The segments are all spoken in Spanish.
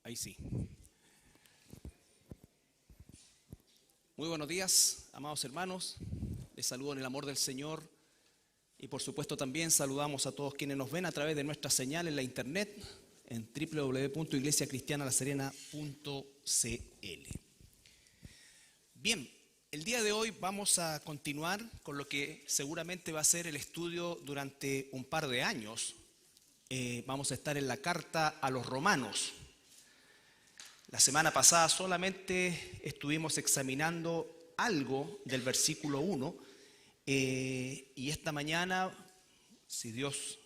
Ahí sí. Muy buenos días, amados hermanos. Les saludo en el amor del Señor y por supuesto también saludamos a todos quienes nos ven a través de nuestra señal en la internet en www.iglesiacristianalaserena.cl. Bien, el día de hoy vamos a continuar con lo que seguramente va a ser el estudio durante un par de años. Vamos a estar en la carta a los Romanos. La semana pasada solamente estuvimos examinando algo del versículo 1 y esta mañana, si Dios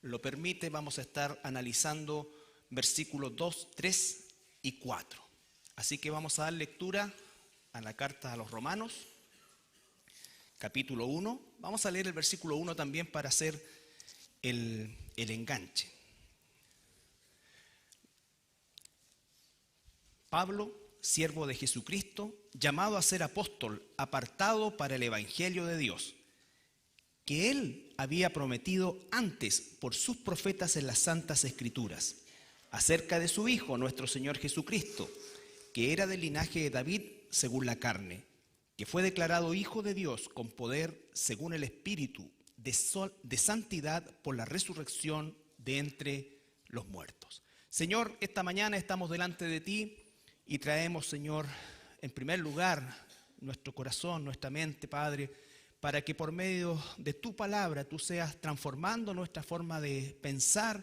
lo permite, vamos a estar analizando versículos 2, 3 y 4. Así que vamos a dar lectura a la carta a los Romanos, capítulo 1. Vamos a leer el versículo 1 también para hacer el enganche. Pablo, siervo de Jesucristo, llamado a ser apóstol, apartado para el evangelio de Dios, que él había prometido antes por sus profetas en las santas escrituras, acerca de su Hijo, nuestro Señor Jesucristo, que era del linaje de David según la carne, que fue declarado Hijo de Dios con poder según el Espíritu de santidad por la resurrección de entre los muertos. Señor, esta mañana estamos delante de ti y traemos, Señor, en primer lugar nuestro corazón, nuestra mente, Padre, para que por medio de tu palabra tú seas transformando nuestra forma de pensar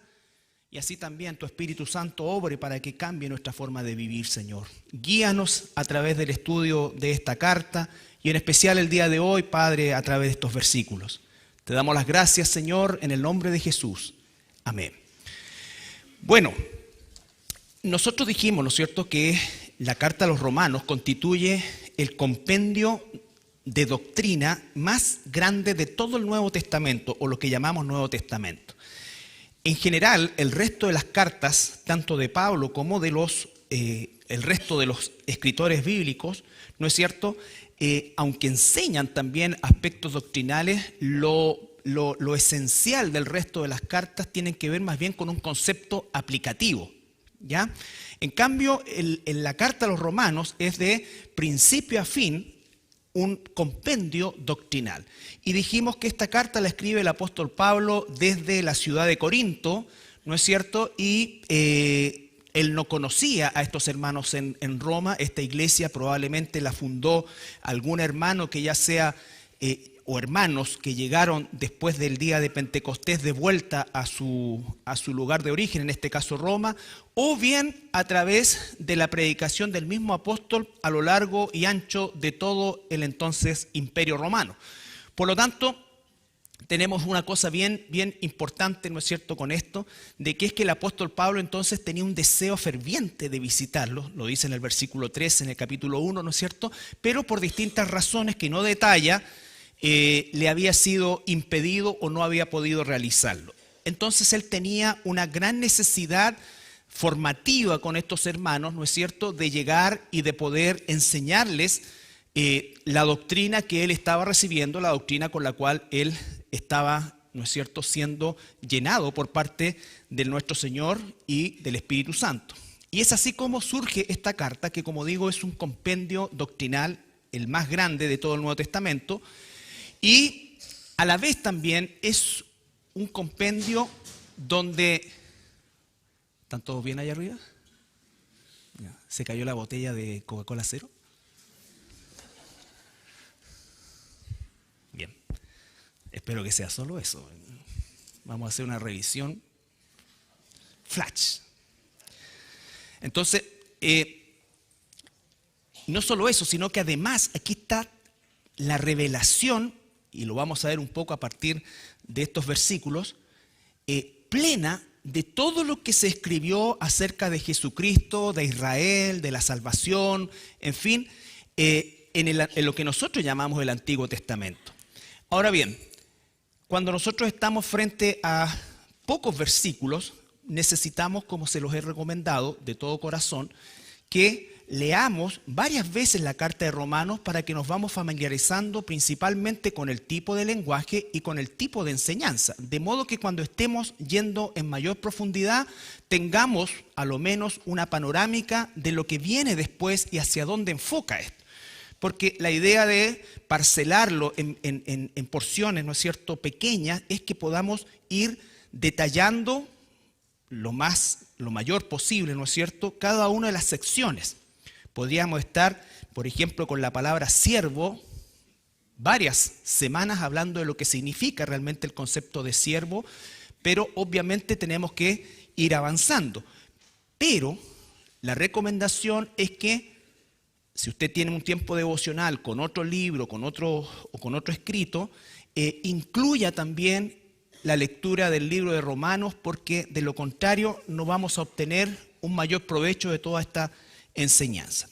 y así también tu Espíritu Santo obre para que cambie nuestra forma de vivir, Señor. Guíanos a través del estudio de esta carta y en especial el día de hoy, Padre, a través de estos versículos. Te damos las gracias, Señor, en el nombre de Jesús. Amén. Bueno, nosotros dijimos, ¿no es cierto?, que la carta a los Romanos constituye el compendio de doctrina más grande de todo el Nuevo Testamento, o lo que llamamos Nuevo Testamento. En general, el resto de las cartas, tanto de Pablo como de el resto de los escritores bíblicos, ¿no es cierto?, aunque enseñan también aspectos doctrinales, lo esencial del resto de las cartas tienen que ver más bien con un concepto aplicativo, ¿ya? En cambio, en la carta a los Romanos es de principio a fin un compendio doctrinal. Y dijimos que esta carta la escribe el apóstol Pablo desde la ciudad de Corinto, ¿no es cierto? Y él no conocía a estos hermanos en Roma. Esta iglesia probablemente la fundó algún hermano que ya sea, o hermanos que llegaron después del día de Pentecostés de vuelta a su lugar de origen, en este caso Roma, o bien a través de la predicación del mismo apóstol a lo largo y ancho de todo el entonces Imperio Romano. Por lo tanto, tenemos una cosa bien importante, ¿no es cierto?, con esto, de que es que el apóstol Pablo entonces tenía un deseo ferviente de visitarlos, lo dice en el versículo 3, en el capítulo 1, ¿no es cierto?, pero por distintas razones que no detalla, le había sido impedido o no había podido realizarlo. Entonces él tenía una gran necesidad formativa con estos hermanos, ¿no es cierto?, de llegar y de poder enseñarles la doctrina que él estaba recibiendo, la doctrina con la cual él estaba, ¿no es cierto?, siendo llenado por parte de nuestro Señor y del Espíritu Santo. Y es así como surge esta carta, que como digo es un compendio doctrinal, el más grande de todo el Nuevo Testamento, y a la vez también es un compendio donde... ¿Están todos bien allá arriba? ¿Se cayó la botella de Coca-Cola cero? Bien, espero que sea solo eso. Vamos a hacer una revisión flash. Entonces, no solo eso, sino que además aquí está la revelación, y lo vamos a ver un poco a partir de estos versículos, plena de todo lo que se escribió acerca de Jesucristo, de Israel, de la salvación, en fin, en lo que nosotros llamamos el Antiguo Testamento. Ahora bien, cuando nosotros estamos frente a pocos versículos, necesitamos, como se los he recomendado de todo corazón, que leamos varias veces la carta de Romanos para que nos vamos familiarizando principalmente con el tipo de lenguaje y con el tipo de enseñanza, de modo que cuando estemos yendo en mayor profundidad tengamos a lo menos una panorámica de lo que viene después y hacia dónde enfoca esto. Porque la idea de parcelarlo en porciones, ¿no es cierto?, pequeñas, es que podamos ir detallando lo mayor posible, ¿no es cierto?, cada una de las secciones. Podríamos estar, por ejemplo, con la palabra siervo, varias semanas hablando de lo que significa realmente el concepto de siervo, pero obviamente tenemos que ir avanzando. Pero la recomendación es que si usted tiene un tiempo devocional con otro libro, con otro escrito, incluya también la lectura del libro de Romanos, porque de lo contrario no vamos a obtener un mayor provecho de toda esta enseñanza.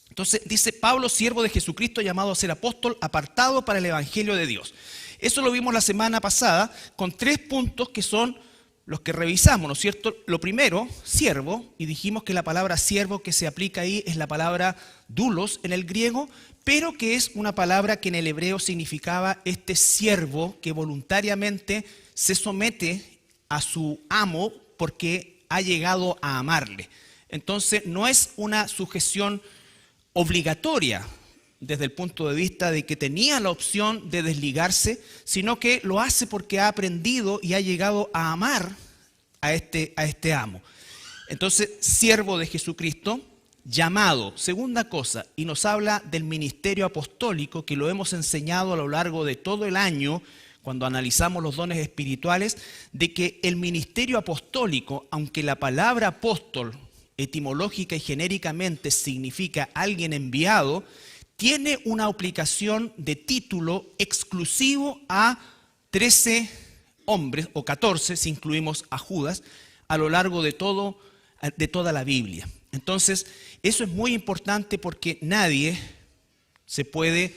Entonces dice Pablo, siervo de Jesucristo, llamado a ser apóstol, apartado para el evangelio de Dios. Eso lo vimos la semana pasada con 3 puntos que son los que revisamos, ¿no es cierto? Lo primero, siervo, y dijimos que la palabra siervo que se aplica ahí es la palabra doulos en el griego, pero que es una palabra que en el hebreo significaba este siervo que voluntariamente se somete a su amo porque ha llegado a amarle. Entonces no es una sujeción obligatoria desde el punto de vista de que tenía la opción de desligarse, sino que lo hace porque ha aprendido y ha llegado a amar a este amo. Entonces, siervo de Jesucristo, llamado, segunda cosa, y nos habla del ministerio apostólico que lo hemos enseñado a lo largo de todo el año cuando analizamos los dones espirituales, de que el ministerio apostólico, aunque la palabra apóstol etimológica y genéricamente significa alguien enviado, tiene una aplicación de título exclusivo a 13 hombres, o 14 si incluimos a Judas, a lo largo de toda la Biblia. Entonces, eso es muy importante porque nadie se puede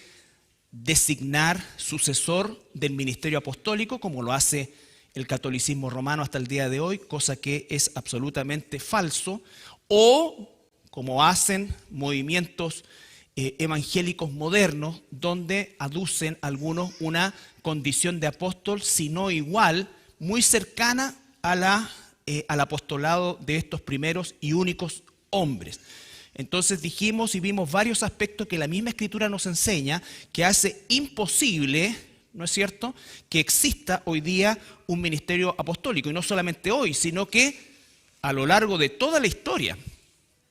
designar sucesor del ministerio apostólico como lo hace el catolicismo romano hasta el día de hoy, cosa que es absolutamente falso, o como hacen movimientos evangélicos modernos, donde aducen algunos una condición de apóstol, sino igual, muy cercana al apostolado de estos primeros y únicos hombres. Entonces dijimos y vimos varios aspectos que la misma Escritura nos enseña, que hace imposible, ¿no es cierto?, que exista hoy día un ministerio apostólico, y no solamente hoy, sino que a lo largo de toda la historia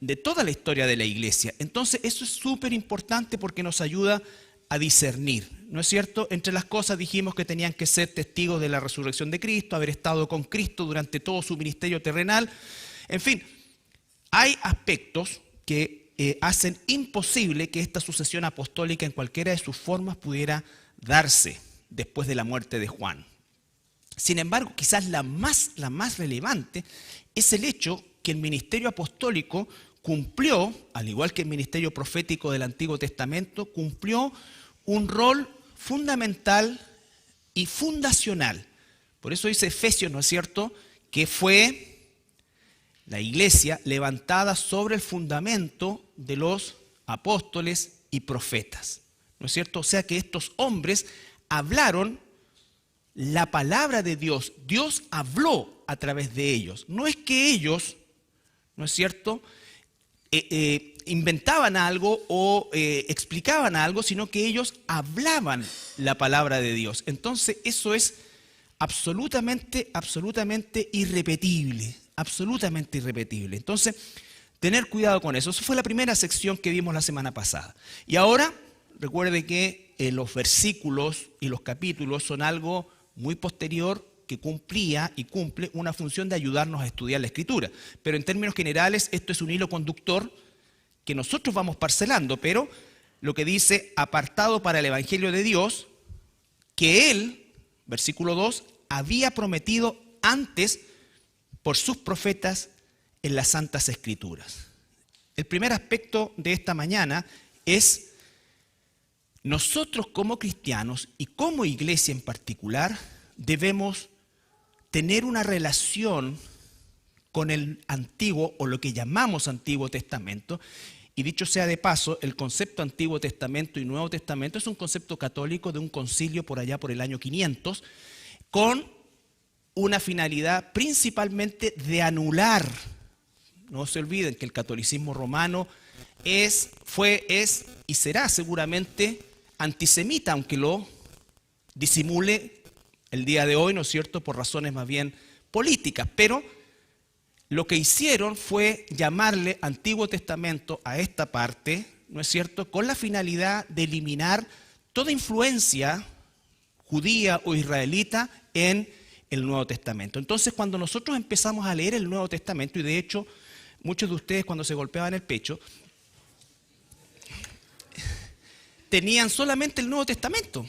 de la iglesia. Entonces eso es súper importante porque nos ayuda a discernir, ¿no es cierto? Entre las cosas dijimos que tenían que ser testigos de la resurrección de Cristo, haber estado con Cristo durante todo su ministerio terrenal. En fin, hay aspectos que hacen imposible que esta sucesión apostólica en cualquiera de sus formas pudiera darse después de la muerte de Juan. Sin embargo, quizás la más relevante es el hecho que el ministerio apostólico cumplió, al igual que el ministerio profético del Antiguo Testamento, cumplió un rol fundamental y fundacional. Por eso dice Efesios, ¿no es cierto?, que fue la iglesia levantada sobre el fundamento de los apóstoles y profetas, ¿no es cierto? O sea que estos hombres hablaron la palabra de Dios. Dios habló a través de ellos. No es que ellos, ¿no es cierto?, inventaban algo o explicaban algo, sino que ellos hablaban la palabra de Dios. Entonces eso es absolutamente irrepetible, absolutamente irrepetible. Entonces, tener cuidado con eso. Esa fue la primera sección que vimos la semana pasada. Y ahora, recuerde que los versículos y los capítulos son algo muy posterior que cumplía y cumple una función de ayudarnos a estudiar la Escritura. Pero en términos generales, esto es un hilo conductor que nosotros vamos parcelando, pero lo que dice, apartado para el evangelio de Dios, que Él, versículo 2, había prometido antes por sus profetas en las Santas Escrituras. El primer aspecto de esta mañana es nosotros como cristianos y como iglesia en particular debemos tener una relación con el Antiguo o lo que llamamos Antiguo Testamento, y y dicho sea de paso, el concepto Antiguo Testamento y Nuevo Testamento es un concepto católico de un concilio por allá por el año 500, con una finalidad principalmente de anular. No se olviden que el catolicismo romano es y será seguramente antisemita, aunque lo disimule el día de hoy, ¿no es cierto?, por razones más bien políticas. Pero lo que hicieron fue llamarle Antiguo Testamento a esta parte, ¿no es cierto?, con la finalidad de eliminar toda influencia judía o israelita en el Nuevo Testamento. Entonces, cuando nosotros empezamos a leer el Nuevo Testamento, y de hecho, muchos de ustedes cuando se golpeaban el pecho, tenían solamente el Nuevo Testamento,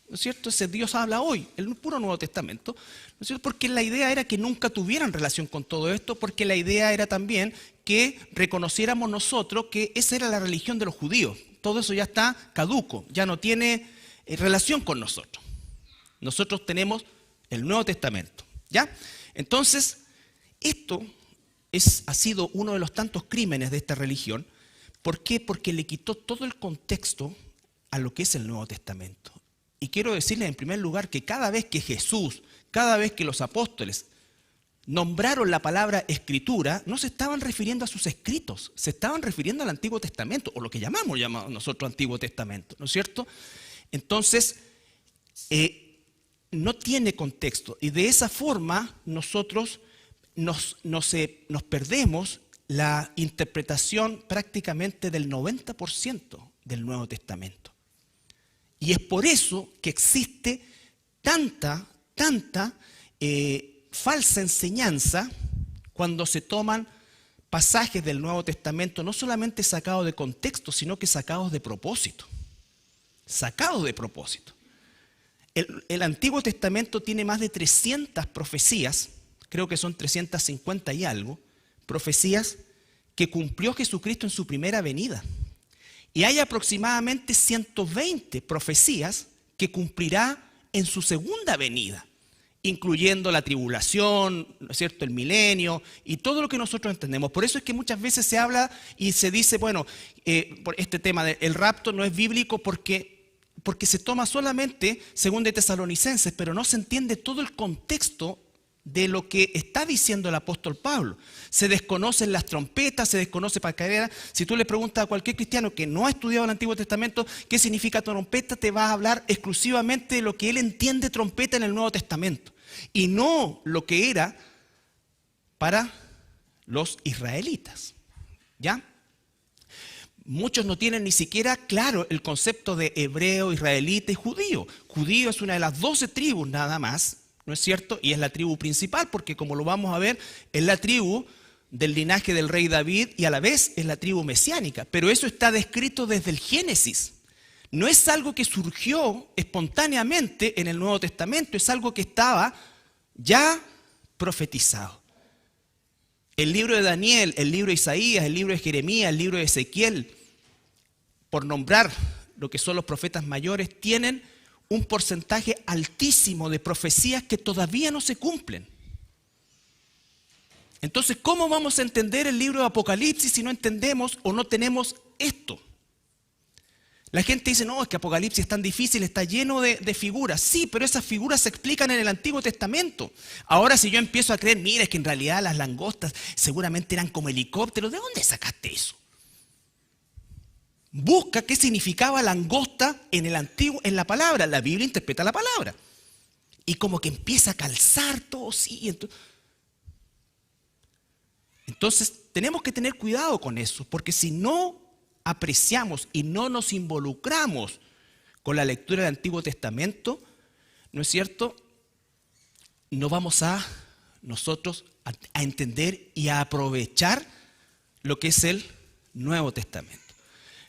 ¿no es cierto? Ese Dios habla hoy, el puro Nuevo Testamento, ¿no es cierto? Porque la idea era que nunca tuvieran relación con todo esto, porque la idea era también que reconociéramos nosotros que esa era la religión de los judíos. Todo eso ya está caduco, ya no tiene relación con nosotros. Nosotros tenemos el Nuevo Testamento, ¿ya? Entonces, esto ha sido uno de los tantos crímenes de esta religión. ¿Por qué? Porque le quitó todo el contexto a lo que es el Nuevo Testamento. Y quiero decirles en primer lugar que cada vez que Jesús, cada vez que los apóstoles nombraron la palabra escritura, no se estaban refiriendo a sus escritos, se estaban refiriendo al Antiguo Testamento, o lo que llamamos nosotros Antiguo Testamento, ¿no es cierto? Entonces, no tiene contexto, y de esa forma nosotros nos perdemos la interpretación prácticamente del 90% del Nuevo Testamento. Y es por eso que existe tanta falsa enseñanza cuando se toman pasajes del Nuevo Testamento, no solamente sacados de contexto, sino que sacados de propósito. Sacados de propósito. El Antiguo Testamento tiene más de 300 profecías, creo que son 350 y algo, profecías que cumplió Jesucristo en su primera venida. Y hay aproximadamente 120 profecías que cumplirá en su segunda venida, incluyendo la tribulación, ¿no es cierto?, el milenio y todo lo que nosotros entendemos. Por eso es que muchas veces se habla y se dice, bueno, por este tema del rapto no es bíblico porque se toma solamente según de Tesalonicenses, pero no se entiende todo el contexto de lo que está diciendo el apóstol Pablo. Se desconocen las trompetas, se desconoce pacarera. Si tú le preguntas a cualquier cristiano que no ha estudiado el Antiguo Testamento qué significa trompeta, te va a hablar exclusivamente de lo que él entiende trompeta en el Nuevo Testamento y no lo que era para los israelitas. ¿Ya? Muchos no tienen ni siquiera claro el concepto de hebreo, israelita y judío. Judío es una de las 12 tribus nada más, ¿no es cierto? Y es la tribu principal porque, como lo vamos a ver, es la tribu del linaje del rey David y a la vez es la tribu mesiánica. Pero eso está descrito desde el Génesis. No es algo que surgió espontáneamente en el Nuevo Testamento, es algo que estaba ya profetizado. El libro de Daniel, el libro de Isaías, el libro de Jeremías, el libro de Ezequiel, por nombrar lo que son los profetas mayores, tienen un porcentaje altísimo de profecías que todavía no se cumplen. Entonces, ¿cómo vamos a entender el libro de Apocalipsis si no entendemos o no tenemos esto? La gente dice, no, es que Apocalipsis es tan difícil, está lleno de figuras. Sí, pero esas figuras se explican en el Antiguo Testamento. Ahora si yo empiezo a creer, mira, es que en realidad las langostas seguramente eran como helicópteros, ¿de dónde sacaste eso? Busca qué significaba langosta en el antiguo, en la palabra. La Biblia interpreta la palabra. Y como que empieza a calzar todo, sí. Entonces tenemos que tener cuidado con eso, porque si no apreciamos y no nos involucramos con la lectura del Antiguo Testamento, ¿no es cierto?, no vamos a nosotros a entender y a aprovechar lo que es el Nuevo Testamento.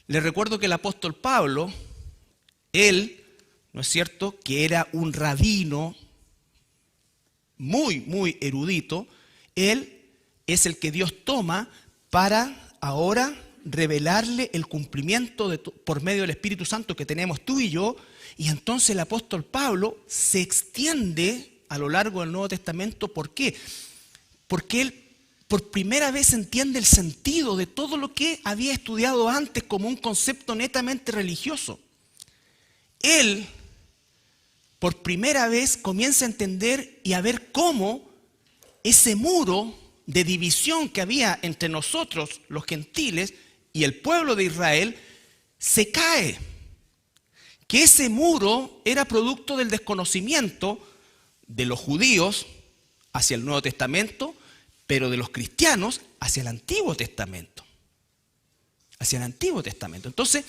Les recuerdo que el apóstol Pablo, él, ¿no es cierto?, que era un rabino muy erudito, él es el que Dios toma para ahora revelarle el cumplimiento por medio del Espíritu Santo que tenemos tú y yo, y entonces el apóstol Pablo se extiende a lo largo del Nuevo Testamento. ¿Por qué? Porque él por primera vez entiende el sentido de todo lo que había estudiado antes como un concepto netamente religioso. Él, por primera vez, comienza a entender y a ver cómo ese muro de división que había entre nosotros, los gentiles, y el pueblo de Israel, se cae. Que ese muro era producto del desconocimiento de los judíos hacia el Nuevo Testamento, pero de los cristianos hacia el Antiguo Testamento. Hacia el Antiguo Testamento. Entonces,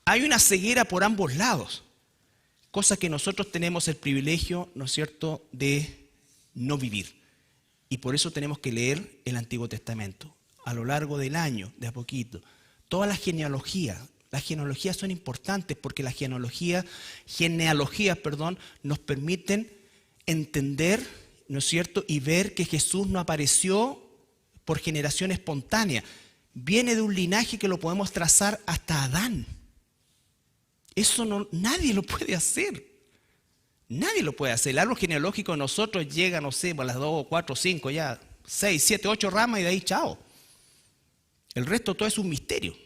hay una ceguera por ambos lados, cosa que nosotros tenemos el privilegio, ¿no es cierto?, de no vivir. Y por eso tenemos que leer el Antiguo Testamento a lo largo del año, de a poquito. Todas las genealogías son importantes porque las genealogías, nos permiten entender, ¿no es cierto?, y ver que Jesús no apareció por generación espontánea. Viene de un linaje que lo podemos trazar hasta Adán. Eso nadie lo puede hacer. Nadie lo puede hacer. El árbol genealógico de nosotros llega, no sé, a las 2, 4, 5, ya 6, 7, 8 ramas y de ahí chao. El resto todo es un misterio.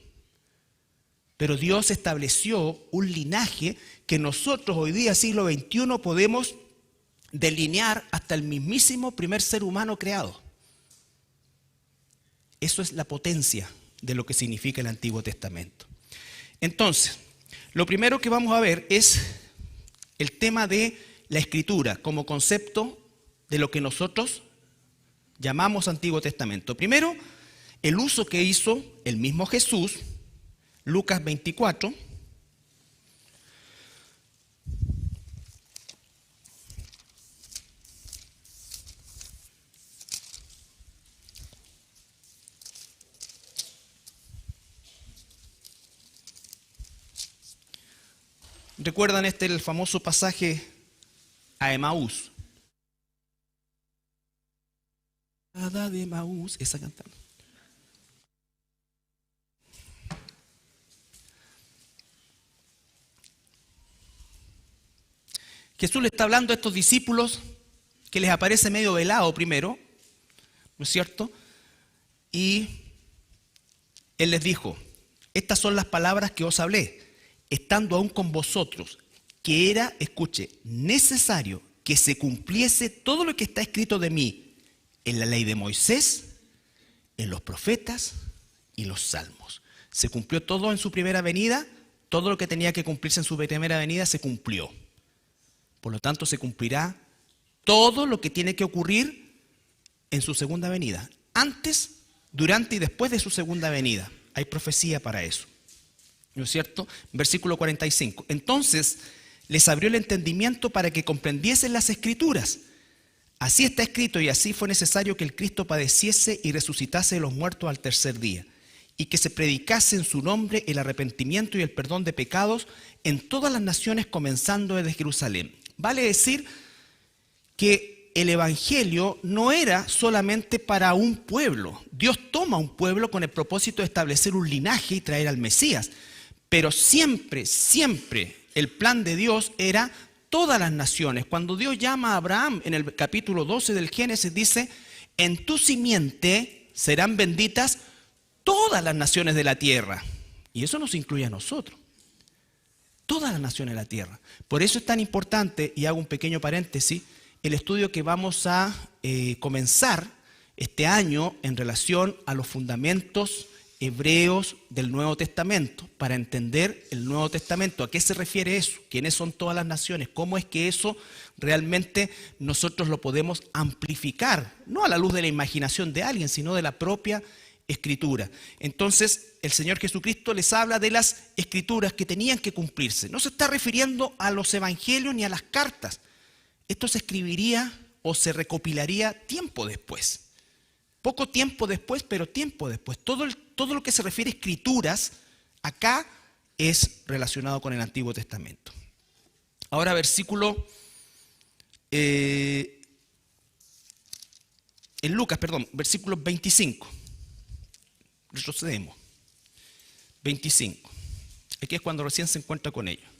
Pero Dios estableció un linaje que nosotros hoy día, siglo XXI, podemos delinear hasta el mismísimo primer ser humano creado. Eso es la potencia de lo que significa el Antiguo Testamento. Entonces, lo primero que vamos a ver es el tema de la Escritura como concepto de lo que nosotros llamamos Antiguo Testamento. Primero, el uso que hizo el mismo Jesús, Lucas 24. ¿Recuerdan el famoso pasaje a Emaús? De Emaús, esa cantando. Jesús le está hablando a estos discípulos que les aparece medio velado primero, ¿no es cierto? Y Él les dijo, estas son las palabras que os hablé, estando aún con vosotros, que era, escuche, necesario que se cumpliese todo lo que está escrito de mí en la ley de Moisés, en los profetas y los salmos. Se cumplió todo en su primera venida, todo lo que tenía que cumplirse en su primera venida se cumplió. Por lo tanto, se cumplirá todo lo que tiene que ocurrir en su segunda venida. Antes, durante y después de su segunda venida. Hay profecía para eso. ¿No es cierto? Versículo 45. Entonces, les abrió el entendimiento para que comprendiesen las Escrituras. Así está escrito y así fue necesario que el Cristo padeciese y resucitase de los muertos al tercer día. Y que se predicase en su nombre el arrepentimiento y el perdón de pecados en todas las naciones, comenzando desde Jerusalén. Vale decir que el Evangelio no era solamente para un pueblo. Dios toma un pueblo con el propósito de establecer un linaje y traer al Mesías. Pero siempre, siempre el plan de Dios era todas las naciones. Cuando Dios llama a Abraham en el capítulo 12 del Génesis, dice, en tu simiente serán benditas todas las naciones de la tierra. Y eso nos incluye a nosotros. Todas las naciones de la tierra. Por eso es tan importante, y hago un pequeño paréntesis, el estudio que vamos a comenzar este año en relación a los fundamentos hebreos del Nuevo Testamento, para entender el Nuevo Testamento. ¿A qué se refiere eso? ¿Quiénes son todas las naciones? ¿Cómo es que eso realmente nosotros lo podemos amplificar? No a la luz de la imaginación de alguien, sino de la propia Escritura. Entonces, el Señor Jesucristo les habla de las Escrituras que tenían que cumplirse. No se está refiriendo a los evangelios ni a las cartas. Esto se escribiría o se recopilaría tiempo después. Poco tiempo después, pero tiempo después. Todo lo que se refiere a escrituras acá es relacionado con el Antiguo Testamento. Ahora versículo en Lucas, versículo 25. Retrocedemos. 25. Aquí es cuando recién se encuentra con ellos.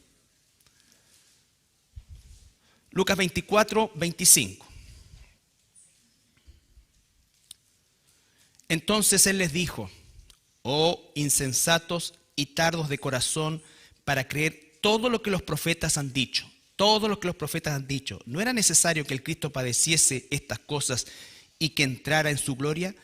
Lucas 24, 25. Entonces él les dijo: oh insensatos y tardos de corazón para creer todo lo que los profetas han dicho. Todo lo que los profetas han dicho. ¿No era necesario que el Cristo padeciese estas cosas y que entrara en su gloria?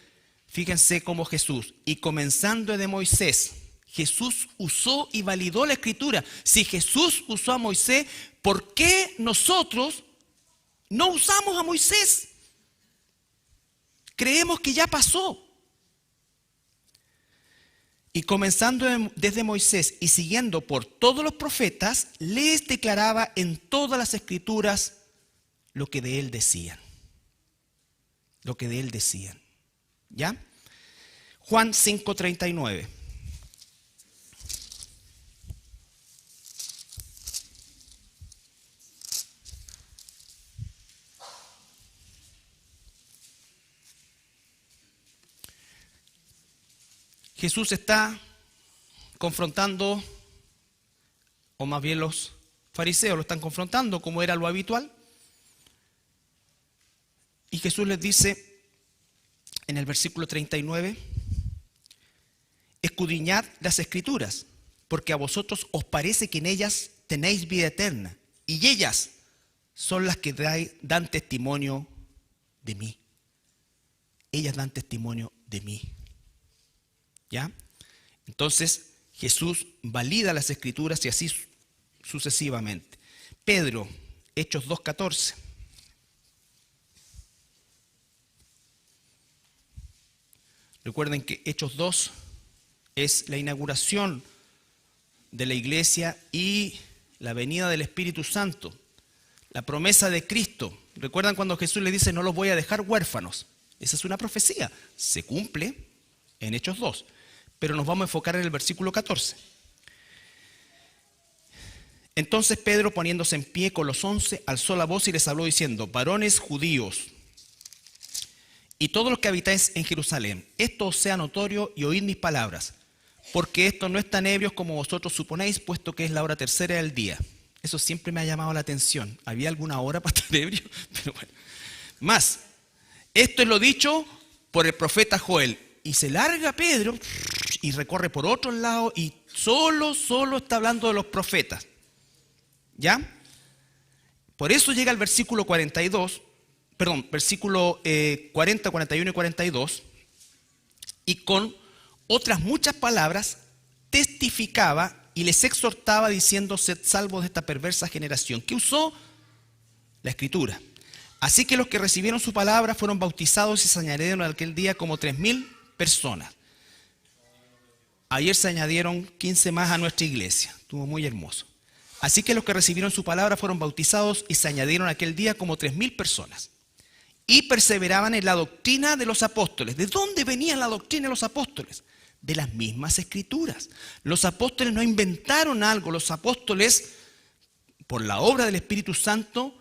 Fíjense cómo Jesús, y comenzando de Moisés, Jesús usó y validó la Escritura. Si Jesús usó a Moisés, ¿por qué nosotros no usamos a Moisés? Creemos que ya pasó. Y comenzando desde Moisés y siguiendo por todos los profetas, les declaraba en todas las Escrituras lo que de él decían. Lo que de él decían. ¿Ya? Juan 5:39. Jesús está confrontando, o más bien los fariseos lo están confrontando como era lo habitual. Y Jesús les dice en el versículo 39, escudriñad las Escrituras, porque a vosotros os parece que en ellas tenéis vida eterna, y ellas son las que dan testimonio de mí. Ellas dan testimonio de mí. ¿Ya? Entonces Jesús valida las Escrituras y así sucesivamente. Pedro, Hechos 2:14. Recuerden que Hechos 2 es la inauguración de la iglesia y la venida del Espíritu Santo, la promesa de Cristo. ¿Recuerdan cuando Jesús le dice: no los voy a dejar huérfanos? Esa es una profecía, se cumple en Hechos 2. Pero nos vamos a enfocar en el versículo 14. Entonces Pedro, poniéndose en pie con los 11, alzó la voz y les habló diciendo: varones judíos, y todos los que habitáis en Jerusalén, esto os sea notorio y oíd mis palabras, porque esto no es tan ebrios como vosotros suponéis, puesto que es la hora tercera del día. Eso siempre me ha llamado la atención. ¿Había alguna hora para estar ebrio? Pero bueno. Más, esto es lo dicho por el profeta Joel. Y se larga Pedro y recorre por otro lado y solo está hablando de los profetas. ¿Ya? Por eso llega el versículo 42, versículo 40, 41 y 42, y con otras muchas palabras testificaba y les exhortaba diciendo: sed salvos de esta perversa generación. ¿Qué usó? La Escritura. Así que los que recibieron su palabra fueron bautizados y se añadieron en aquel día como 3,000 personas. Ayer se añadieron 15 más a nuestra iglesia. Estuvo muy hermoso. Así que los que recibieron su palabra fueron bautizados y se añadieron aquel día como 3,000 personas. Y perseveraban en la doctrina de los apóstoles. ¿De dónde venía la doctrina de los apóstoles? De las mismas Escrituras. Los apóstoles no inventaron algo. Los apóstoles, por la obra del Espíritu Santo,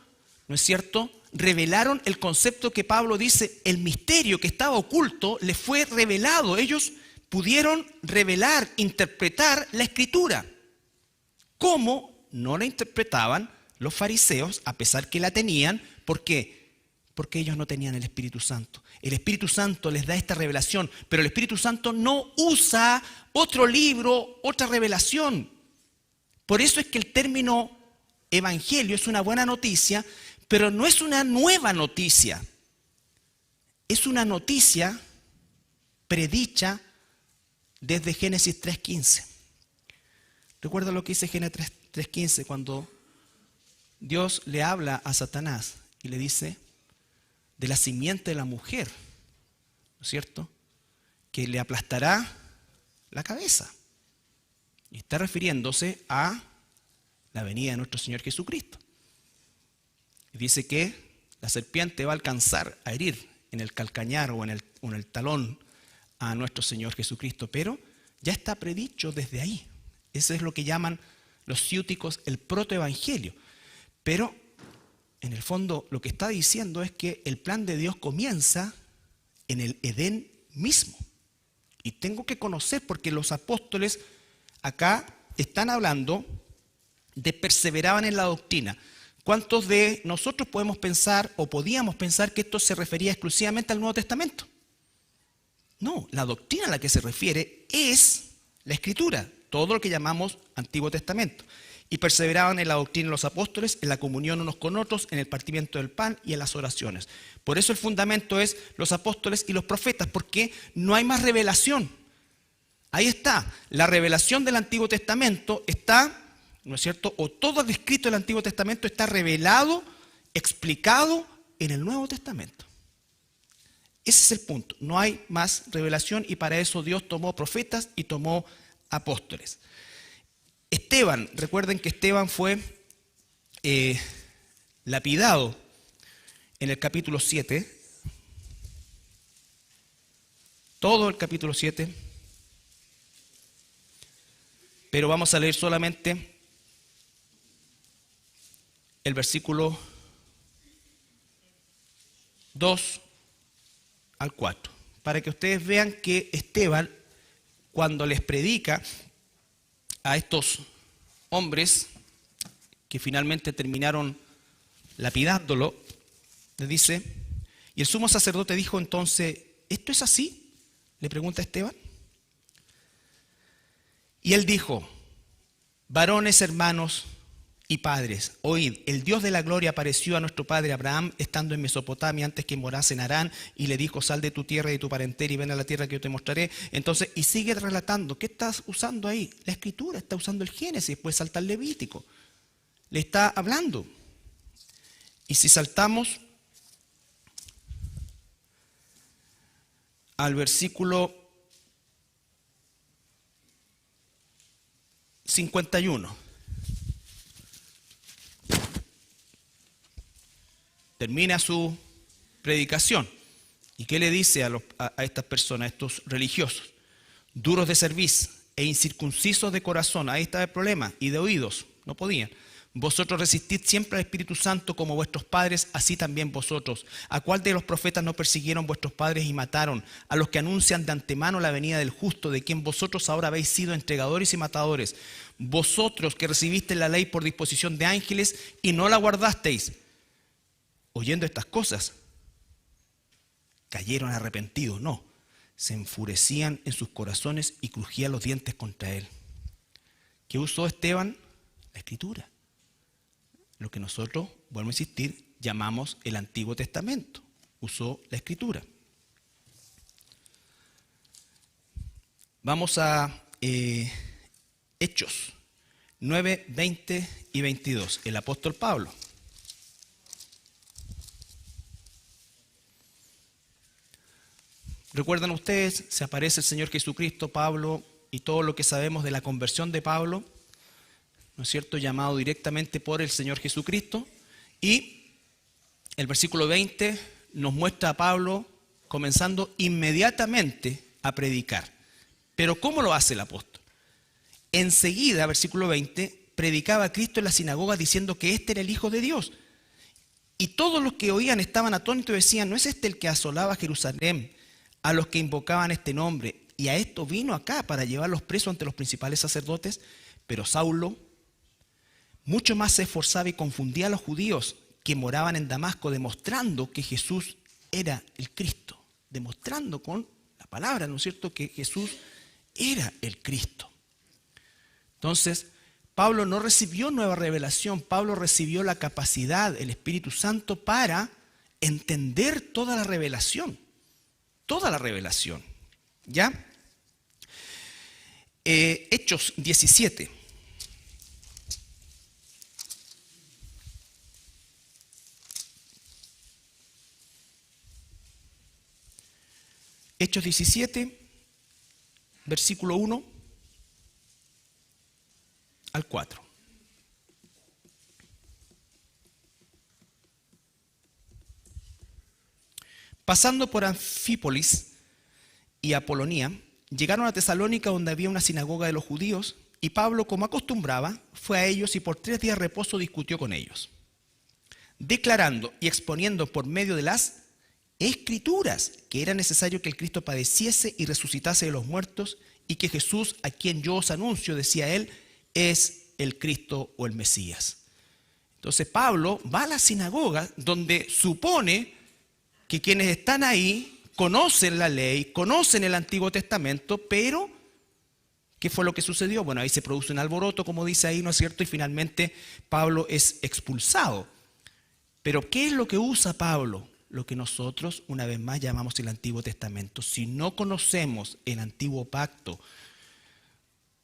¿no es cierto?, revelaron el concepto que Pablo dice: el misterio que estaba oculto les fue revelado. Ellos pudieron revelar, interpretar la Escritura. ¿Cómo no la interpretaban los fariseos, a pesar que la tenían? ¿Por qué? Porque ellos no tenían el Espíritu Santo. El Espíritu Santo les da esta revelación, pero el Espíritu Santo no usa otro libro, otra revelación. Por eso es que el término evangelio es una buena noticia, pero no es una nueva noticia. Es una noticia predicha desde Génesis 3:15. Recuerda lo que dice Génesis 3:15 cuando Dios le habla a Satanás y le dice: de la simiente de la mujer, ¿no es cierto?, que le aplastará la cabeza. Y está refiriéndose a la venida de nuestro Señor Jesucristo. Y dice que la serpiente va a alcanzar a herir en el calcañar o en el talón a nuestro Señor Jesucristo, pero ya está predicho desde ahí. Eso es lo que llaman los ciúticos el protoevangelio. Pero en el fondo lo que está diciendo es que el plan de Dios comienza en el Edén mismo. Y tengo que conocer, porque los apóstoles acá están hablando de perseveraban en la doctrina. ¿Cuántos de nosotros podemos pensar o podíamos pensar que esto se refería exclusivamente al Nuevo Testamento? No, la doctrina a la que se refiere es la Escritura, todo lo que llamamos Antiguo Testamento. Y perseveraban en la doctrina de los apóstoles, en la comunión unos con otros, en el partimiento del pan y en las oraciones. Por eso el fundamento es los apóstoles y los profetas, porque no hay más revelación. Ahí está, la revelación del Antiguo Testamento está, ¿no es cierto? O todo el escrito del Antiguo Testamento está revelado, explicado en el Nuevo Testamento. Ese es el punto, no hay más revelación y para eso Dios tomó profetas y tomó apóstoles. Esteban, recuerden que Esteban fue lapidado en el capítulo 7, todo el capítulo 7, pero vamos a leer solamente el versículo 2 al 4, para que ustedes vean que Esteban, cuando les predica a estos hombres que finalmente terminaron lapidándolo, les dice, y el sumo sacerdote dijo entonces, ¿esto es así?, le pregunta Esteban. Y él dijo, varones, hermanos y padres, oíd, el Dios de la gloria apareció a nuestro padre Abraham estando en Mesopotamia antes que morase en Harán y le dijo, sal de tu tierra y de tu parentela y ven a la tierra que yo te mostraré. Entonces, y sigue relatando, ¿qué estás usando ahí? La Escritura, está usando el Génesis, después salta el Levítico, le está hablando. Y si saltamos al versículo 51. Termina su predicación. ¿Y qué le dice a estas personas, a estos religiosos? Duros de cerviz e incircuncisos de corazón. Ahí está el problema. Y de oídos. No podían. Vosotros resistid siempre al Espíritu Santo como vuestros padres, así también vosotros. ¿A cuál de los profetas no persiguieron vuestros padres y mataron? A los que anuncian de antemano la venida del justo, de quien vosotros ahora habéis sido entregadores y matadores. Vosotros que recibisteis la ley por disposición de ángeles y no la guardasteis. Oyendo estas cosas, cayeron arrepentidos. No, se enfurecían en sus corazones y crujían los dientes contra él. ¿Qué usó Esteban? La Escritura. Lo que nosotros, vuelvo a insistir, llamamos el Antiguo Testamento. Usó la Escritura. Vamos a Hechos 9, 20 y 22. El apóstol Pablo. ¿Recuerdan ustedes? Se aparece el Señor Jesucristo, Pablo, y todo lo que sabemos de la conversión de Pablo, ¿no es cierto?, llamado directamente por el Señor Jesucristo. Y el versículo 20 nos muestra a Pablo comenzando inmediatamente a predicar. Pero ¿cómo lo hace el apóstol? Enseguida, versículo 20, predicaba a Cristo en la sinagoga diciendo que este era el Hijo de Dios. Y todos los que oían estaban atónitos y decían, ¿no es este el que asolaba Jerusalén a los que invocaban este nombre? Y a esto vino acá para llevarlos presos ante los principales sacerdotes. Pero Saulo mucho más se esforzaba y confundía a los judíos que moraban en Damasco, demostrando que Jesús era el Cristo, demostrando con la palabra, ¿no es cierto?, que Jesús era el Cristo. Entonces, Pablo no recibió nueva revelación, Pablo recibió la capacidad, el Espíritu Santo, para entender toda la revelación. Toda la revelación. ¿Ya? Hechos 17. Hechos 17, versículo 1 al 4. Pasando por Anfípolis y Apolonía, llegaron a Tesalónica, donde había una sinagoga de los judíos, y Pablo, como acostumbraba, fue a ellos y por 3 días de reposo discutió con ellos, declarando y exponiendo por medio de las Escrituras que era necesario que el Cristo padeciese y resucitase de los muertos, y que Jesús, a quien yo os anuncio, decía él, es el Cristo o el Mesías. Entonces Pablo va a la sinagoga donde supone que quienes están ahí conocen la ley, conocen el Antiguo Testamento, pero ¿qué fue lo que sucedió? Bueno, ahí se produce un alboroto, como dice ahí, ¿no es cierto? Y finalmente Pablo es expulsado. Pero ¿qué es lo que usa Pablo? Lo que nosotros, una vez más, llamamos el Antiguo Testamento. Si no conocemos el Antiguo Pacto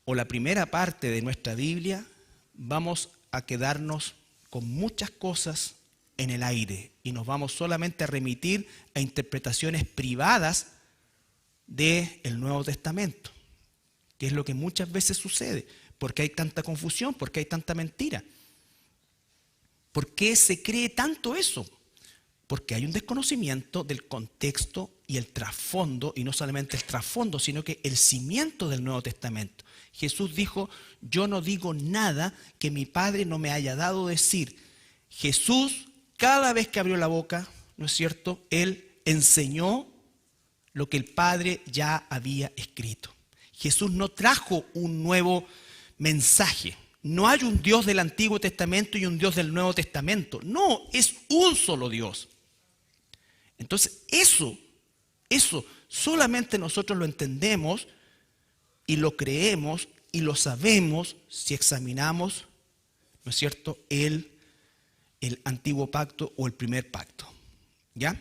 o la primera parte de nuestra Biblia, vamos a quedarnos con muchas cosas en el aire y nos vamos solamente a remitir a interpretaciones privadas del Nuevo Testamento, que es lo que muchas veces sucede. ¿Por qué hay tanta confusión? ¿Por qué hay tanta mentira? ¿Por qué se cree tanto eso? Porque hay un desconocimiento del contexto y el trasfondo, y no solamente el trasfondo, sino que el cimiento del Nuevo Testamento. Jesús dijo: yo no digo nada que mi Padre no me haya dado decir. Jesús, cada vez que abrió la boca, ¿no es cierto?, Él enseñó lo que el Padre ya había escrito. Jesús no trajo un nuevo mensaje. No hay un Dios del Antiguo Testamento y un Dios del Nuevo Testamento. No, es un solo Dios. Entonces, eso solamente nosotros lo entendemos y lo creemos y lo sabemos si examinamos, ¿no es cierto?, el Antiguo Pacto o el Primer Pacto. ¿Ya?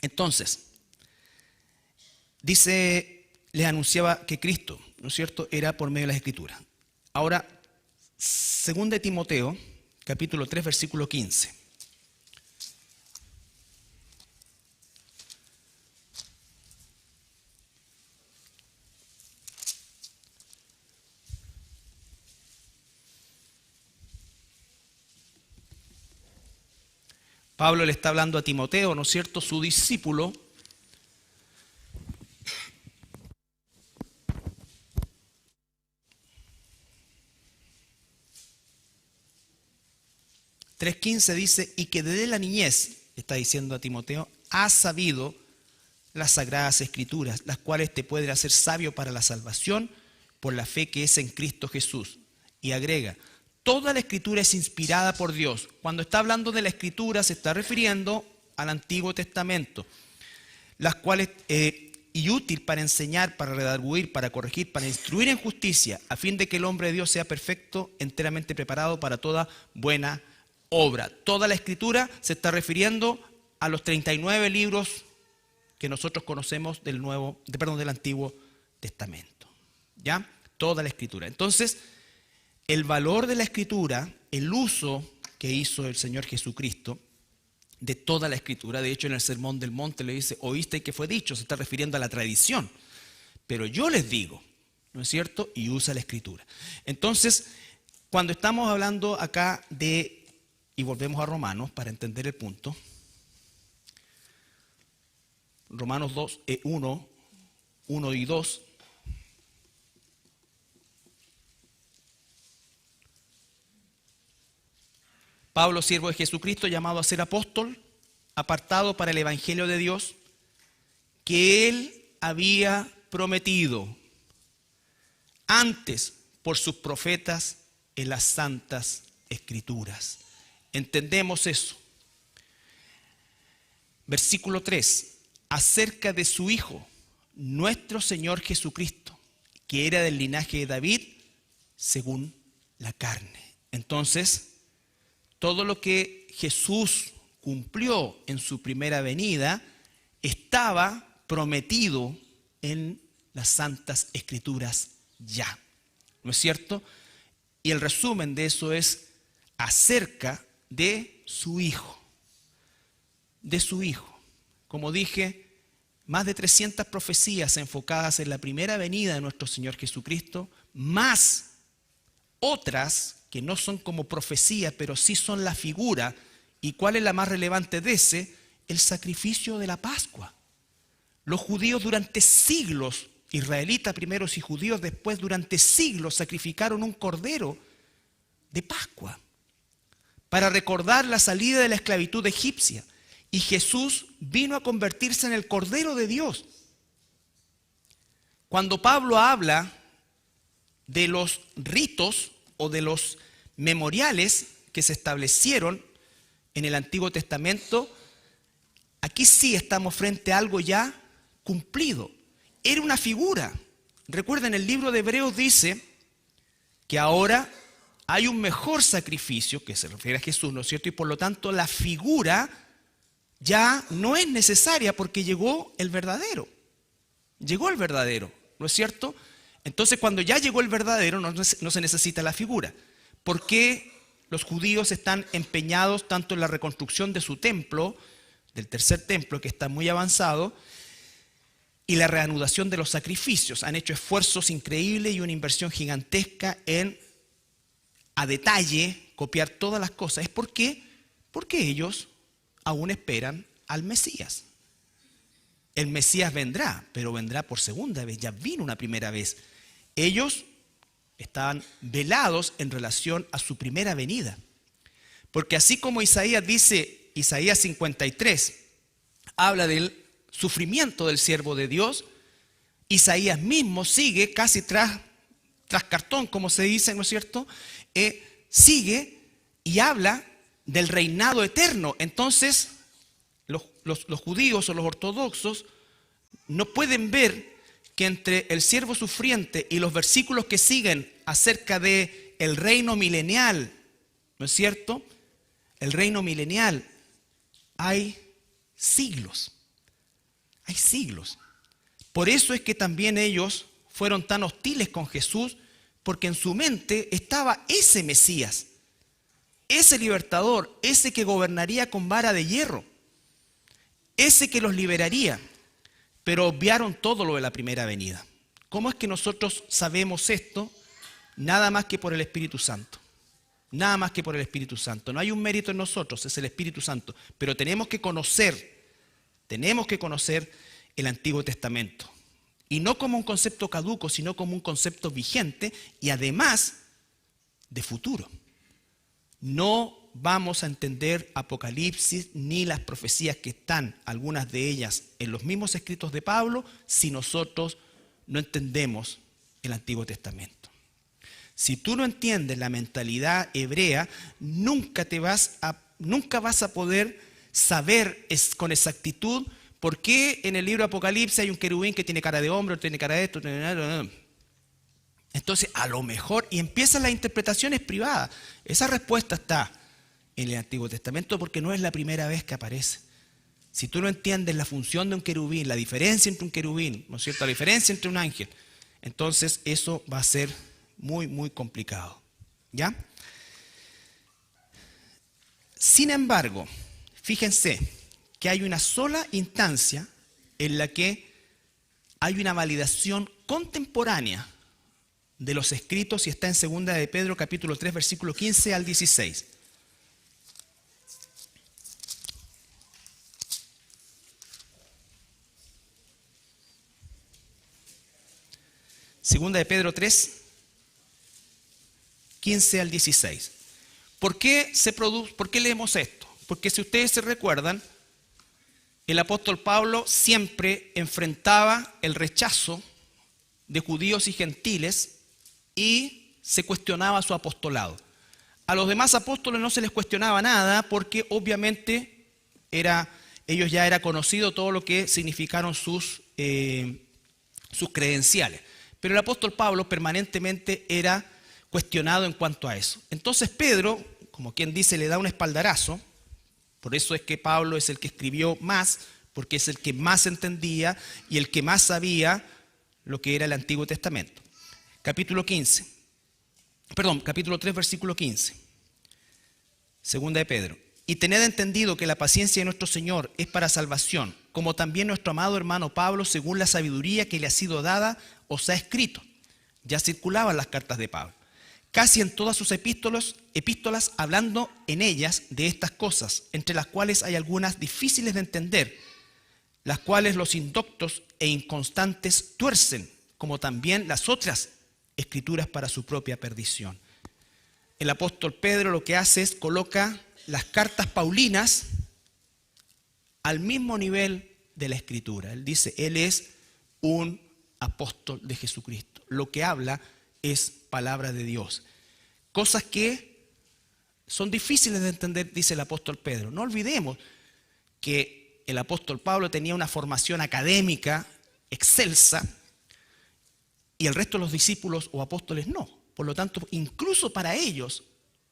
Entonces, les anunciaba que Cristo, ¿no es cierto?, era por medio de las Escrituras. Ahora, 2 Timoteo, capítulo 3, versículo 15. Pablo le está hablando a Timoteo, ¿no es cierto?, su discípulo. (3:15) dice: y que desde la niñez, está diciendo a Timoteo, has sabido las sagradas escrituras, las cuales te pueden hacer sabio para la salvación por la fe que es en Cristo Jesús. Y agrega: toda la escritura es inspirada por Dios. Cuando está hablando de la escritura se está refiriendo al Antiguo Testamento, las cuales y útil para enseñar, para redarguir, para corregir, para instruir en justicia, a fin de que el hombre de Dios sea perfecto, enteramente preparado para toda buena obra. Toda la escritura se está refiriendo a los 39 libros que nosotros conocemos del Antiguo Testamento. ¿Ya? Toda la escritura. Entonces, el valor de la escritura, el uso que hizo el Señor Jesucristo de toda la escritura, de hecho en el Sermón del Monte le dice: oíste que fue dicho, se está refiriendo a la tradición, pero yo les digo, ¿no es cierto? Y usa la escritura. Entonces, cuando estamos hablando acá y volvemos a Romanos para entender el punto, Romanos 1 y 2, Pablo, siervo de Jesucristo, llamado a ser apóstol, apartado para el evangelio de Dios, que él había prometido antes por sus profetas en las santas escrituras. Entendemos eso. Versículo 3, acerca de su Hijo, nuestro Señor Jesucristo, que era del linaje de David según la carne. Entonces, todo lo que Jesús cumplió en su primera venida estaba prometido en las santas escrituras ya, ¿no es cierto? Y el resumen de eso es acerca de su Hijo. De su Hijo. Como dije, más de 300 profecías enfocadas en la primera venida de nuestro Señor Jesucristo, más otras que no son como profecía, pero sí son la figura. ¿Y cuál es la más relevante de ese? El sacrificio de la Pascua. Los judíos durante siglos, israelitas primeros y judíos después, durante siglos sacrificaron un cordero de Pascua para recordar la salida de la esclavitud egipcia. Y Jesús vino a convertirse en el Cordero de Dios. Cuando Pablo habla de los ritos o de los memoriales que se establecieron en el Antiguo Testamento, Aquí sí estamos frente a algo ya cumplido. Era una figura. Recuerden, el libro de Hebreos dice que ahora hay un mejor sacrificio, que se refiere a Jesús, ¿no es cierto? Y por lo tanto la figura ya no es necesaria porque llegó el verdadero. Llegó el verdadero, ¿no es cierto? Entonces cuando ya llegó el verdadero no se necesita la figura. ¿Por qué los judíos están empeñados tanto en la reconstrucción de su templo, del tercer templo que está muy avanzado, y la reanudación de los sacrificios? Han hecho esfuerzos increíbles y una inversión gigantesca en, a detalle, copiar todas las cosas. ¿Es por qué? Porque ellos aún esperan al Mesías. El Mesías vendrá, pero vendrá por segunda vez. Ya vino una primera vez. Ellos estaban velados en relación a su primera venida. Porque así como Isaías dice, Isaías 53, habla del sufrimiento del siervo de Dios, Isaías mismo sigue casi tras cartón, como se dice, ¿no es cierto? Sigue y habla del reinado eterno. Entonces, los judíos o los ortodoxos no pueden ver que entre el siervo sufriente y los versículos que siguen acerca de el reino milenial, ¿no es cierto? El reino milenial, hay siglos. Hay siglos. Por eso es que también ellos fueron tan hostiles con Jesús, porque en su mente estaba ese Mesías, ese libertador, ese que gobernaría con vara de hierro, ese que los liberaría. Pero obviaron todo lo de la primera venida. ¿Cómo es que nosotros sabemos esto? Nada más que por el Espíritu Santo. Nada más que por el Espíritu Santo. No hay un mérito en nosotros, es el Espíritu Santo. Pero tenemos que conocer el Antiguo Testamento. Y no como un concepto caduco, sino como un concepto vigente y además de futuro. No vamos a entender Apocalipsis ni las profecías que están, algunas de ellas, en los mismos escritos de Pablo, si nosotros no entendemos el Antiguo Testamento. Si tú no entiendes la mentalidad hebrea, nunca vas a poder saber con exactitud por qué en el libro de Apocalipsis hay un querubín que tiene cara de hombre, otro tiene cara de esto. Entonces, a lo mejor, y empiezan las interpretaciones privadas. Esa respuesta está en el Antiguo Testamento porque no es la primera vez que aparece. Si tú no entiendes la función de un querubín, la diferencia entre un querubín, ¿no es cierto?, la diferencia entre un ángel, entonces eso va a ser muy, muy complicado. ¿Ya? Sin embargo, fíjense que hay una sola instancia en la que hay una validación contemporánea de los escritos y está en 2 de Pedro capítulo 3 versículo 15 al 16. Segunda de Pedro 3, 15 al 16. ¿Por qué leemos esto? Porque si ustedes se recuerdan, el apóstol Pablo siempre enfrentaba el rechazo de judíos y gentiles y se cuestionaba su apostolado. A los demás apóstoles no se les cuestionaba nada porque obviamente ellos ya era conocido todo lo que significaron sus credenciales. Pero el apóstol Pablo permanentemente era cuestionado en cuanto a eso. Entonces Pedro, como quien dice, le da un espaldarazo. Por eso es que Pablo es el que escribió más, porque es el que más entendía y el que más sabía lo que era el Antiguo Testamento. Capítulo 3, versículo 15. Segunda de Pedro. Y tened entendido que la paciencia de nuestro Señor es para salvación, como también nuestro amado hermano Pablo, según la sabiduría que le ha sido dada, os ha escrito. Ya circulaban las cartas de Pablo. Casi en todas sus epístolas, hablando en ellas de estas cosas, entre las cuales hay algunas difíciles de entender, las cuales los indoctos e inconstantes tuercen, como también las otras escrituras para su propia perdición. El apóstol Pedro lo que hace es coloca las cartas paulinas al mismo nivel de la escritura. Él dice, él es un apóstol de Jesucristo. Lo que habla es palabra de Dios. Cosas que son difíciles de entender, dice el apóstol Pedro. No olvidemos que el apóstol Pablo tenía una formación académica excelsa y el resto de los discípulos o apóstoles no. Por lo tanto, incluso para ellos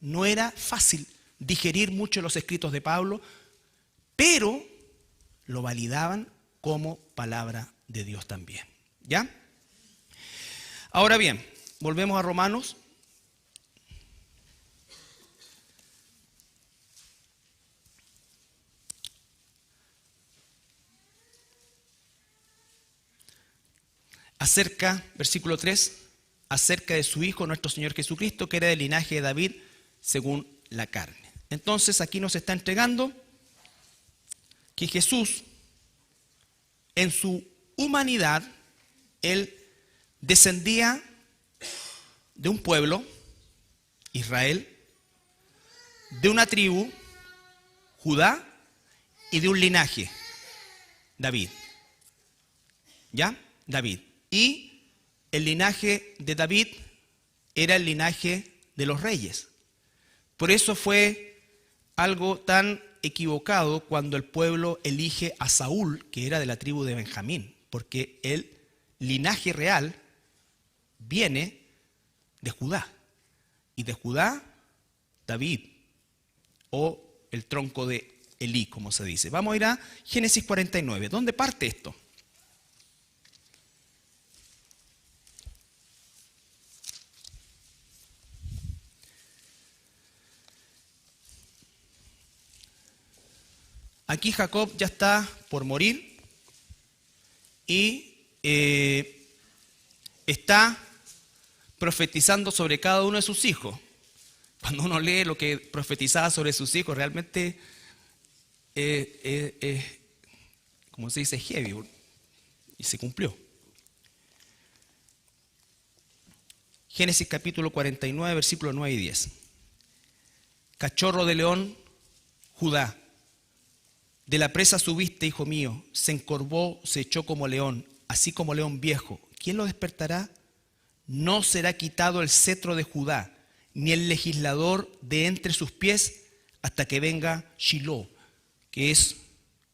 no era fácil digerir mucho los escritos de Pablo, pero lo validaban como palabra de Dios también. ¿Ya? Ahora bien, volvemos a Romanos. Versículo 3, acerca de su Hijo, nuestro Señor Jesucristo, que era del linaje de David según la carne. Entonces aquí nos está entregando que Jesús, en su humanidad, Él descendía de un pueblo, Israel, de una tribu, Judá, y de un linaje, David. ¿Ya? David. Y el linaje de David era el linaje de los reyes. Por eso fue algo tan equivocado cuando el pueblo elige a Saúl, que era de la tribu de Benjamín, porque el linaje real viene de Judá. Y de Judá, David, o el tronco de Elí, como se dice. Vamos a ir a Génesis 49. ¿Dónde parte esto? Aquí Jacob ya está por morir y está profetizando sobre cada uno de sus hijos. Cuando uno lee lo que profetizaba sobre sus hijos, realmente, como se dice, heavy, y se cumplió. Génesis capítulo 49, versículos 9 y 10. Cachorro de león, Judá. De la presa subiste, hijo mío, se encorvó, se echó como león, así como león viejo. ¿Quién lo despertará? No será quitado el cetro de Judá, ni el legislador de entre sus pies, hasta que venga Shiloh, que es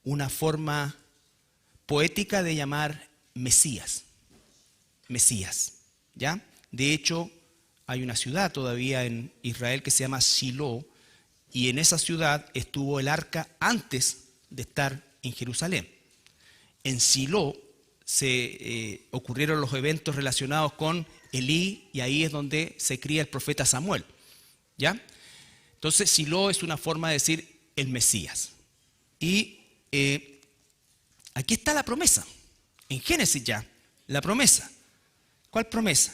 una forma poética de llamar Mesías. Mesías, ¿ya? De hecho, hay una ciudad todavía en Israel que se llama Shiloh, y en esa ciudad estuvo el arca antes de estar en Jerusalén. En Silo se ocurrieron los eventos relacionados con Elí y ahí es donde se cría el profeta Samuel. ¿Ya? Entonces Silo es una forma de decir el Mesías. Y aquí está la promesa. En Génesis ya, la promesa. ¿Cuál promesa?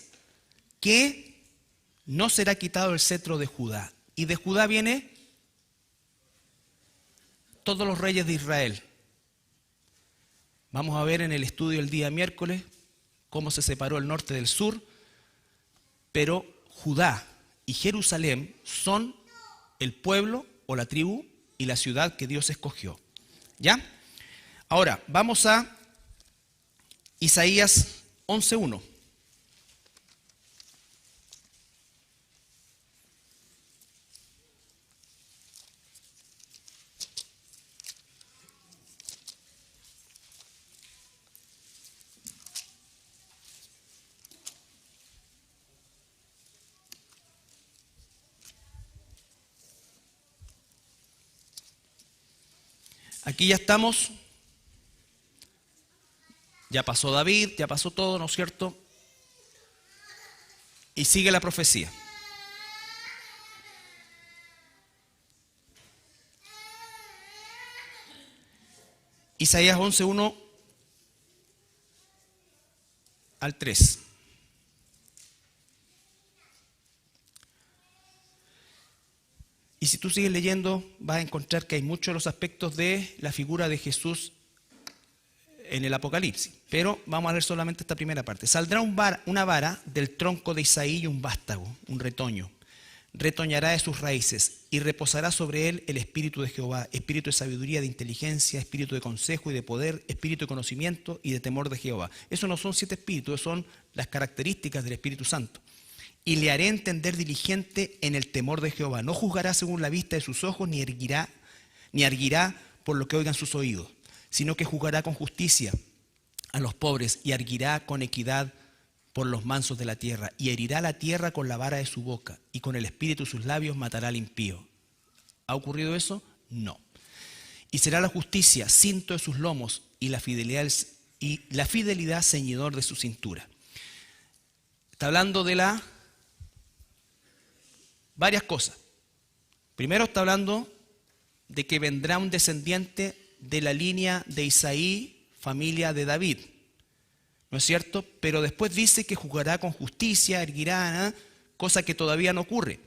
Que no será quitado el cetro de Judá. Y de Judá viene todos los reyes de Israel. Vamos a ver en el estudio el día miércoles cómo se separó el norte del sur, pero Judá y Jerusalén son el pueblo o la tribu y la ciudad que Dios escogió. ¿Ya? Ahora, vamos a Isaías 11:1. Aquí ya estamos, ya pasó David, ya pasó todo, ¿no es cierto? Y sigue la profecía. Isaías 11:1 al 3. Y si tú sigues leyendo, vas a encontrar que hay muchos de los aspectos de la figura de Jesús en el Apocalipsis. Pero vamos a ver solamente esta primera parte. Saldrá una vara del tronco de Isaí y un vástago, un retoño. Retoñará de sus raíces y reposará sobre él el espíritu de Jehová, espíritu de sabiduría, de inteligencia, espíritu de consejo y de poder, espíritu de conocimiento y de temor de Jehová. Esos no son 7 espíritus, son las características del Espíritu Santo. Y le haré entender diligente en el temor de Jehová. No juzgará según la vista de sus ojos, ni arguirá por lo que oigan sus oídos. sino que juzgará con justicia a los pobres y arguirá con equidad por los mansos de la tierra, y herirá la tierra con la vara de su boca, y con el espíritu de sus labios matará al impío. ¿Ha ocurrido eso? No. Y será la justicia cinto de sus lomos, y la fidelidad ceñidor de su cintura. Está hablando de varias cosas. Primero está hablando de que vendrá un descendiente de la línea de Isaí, familia de David, ¿no es cierto? Pero después dice que juzgará con justicia, erguirá, cosa que todavía no ocurre.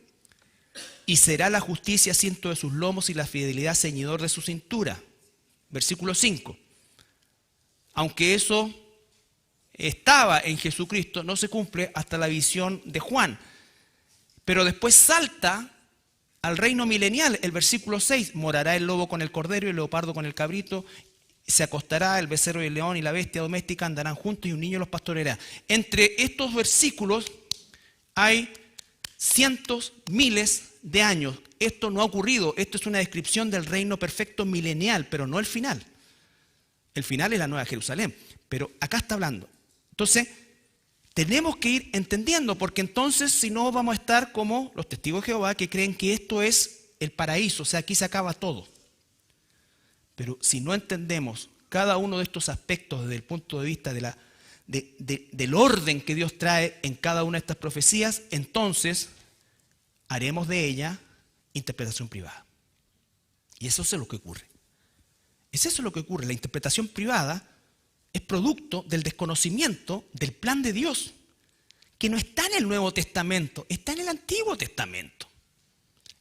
Y será la justicia cinto de sus lomos y la fidelidad ceñidor de su cintura. Versículo 5. Aunque eso estaba en Jesucristo, no se cumple hasta la visión de Juan. Pero después salta al reino milenial, el versículo 6, morará el lobo con el cordero y el leopardo con el cabrito, se acostará el becerro y el león y la bestia doméstica andarán juntos y un niño los pastoreará. Entre estos versículos hay cientos, miles de años. Esto no ha ocurrido, esto es una descripción del reino perfecto milenial, pero no el final. El final es la Nueva Jerusalén, pero acá está hablando. Entonces, tenemos que ir entendiendo, porque entonces si no vamos a estar como los testigos de Jehová que creen que esto es el paraíso, o sea, aquí se acaba todo. Pero si no entendemos cada uno de estos aspectos desde el punto de vista del orden que Dios trae en cada una de estas profecías, entonces haremos de ella interpretación privada. Y eso es lo que ocurre. Es eso lo que ocurre. La interpretación privada es producto del desconocimiento del plan de Dios, que no está en el Nuevo Testamento, está en el Antiguo Testamento.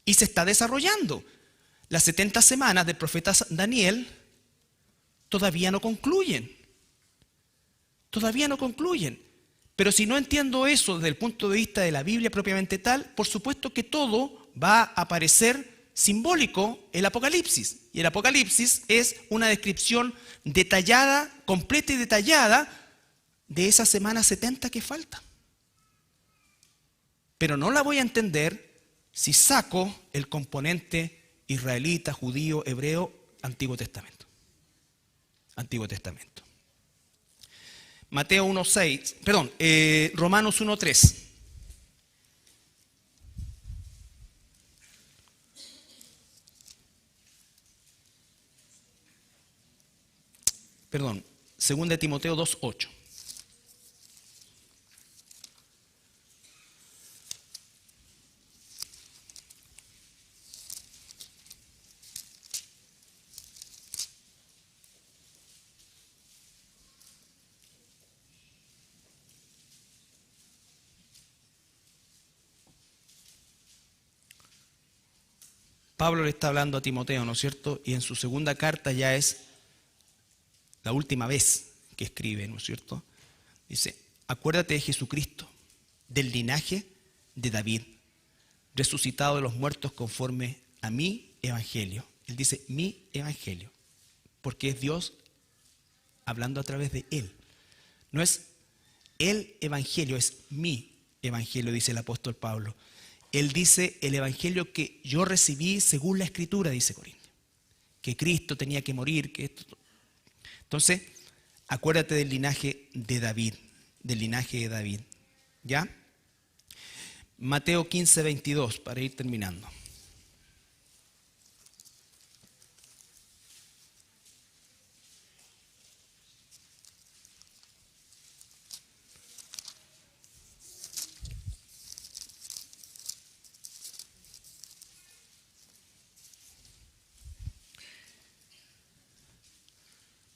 Y se está desarrollando. Las 70 semanas del profeta Daniel todavía no concluyen. Todavía no concluyen. Pero si no entiendo eso desde el punto de vista de la Biblia propiamente tal, por supuesto que todo va a aparecer simbólico el Apocalipsis. Y el Apocalipsis es una descripción detallada, completa y detallada de esa semana 70 que falta. Pero no la voy a entender si saco el componente israelita, judío, hebreo, Antiguo Testamento. Antiguo Testamento. Mateo 1:6, perdón, Romanos 1:3. Perdón, 2 Timoteo 2:8. Pablo le está hablando a Timoteo, ¿no es cierto? Y en su segunda carta ya es la última vez que escribe, ¿no es cierto? Dice, acuérdate de Jesucristo, del linaje de David, resucitado de los muertos conforme a mi evangelio. Él dice, mi evangelio, porque es Dios hablando a través de él. No es el evangelio, es mi evangelio, dice el apóstol Pablo. Él dice el evangelio que yo recibí según la Escritura, dice Corintios, que Cristo tenía que morir, que esto. Entonces, acuérdate del linaje de David, ¿ya? Mateo 15:22, para ir terminando.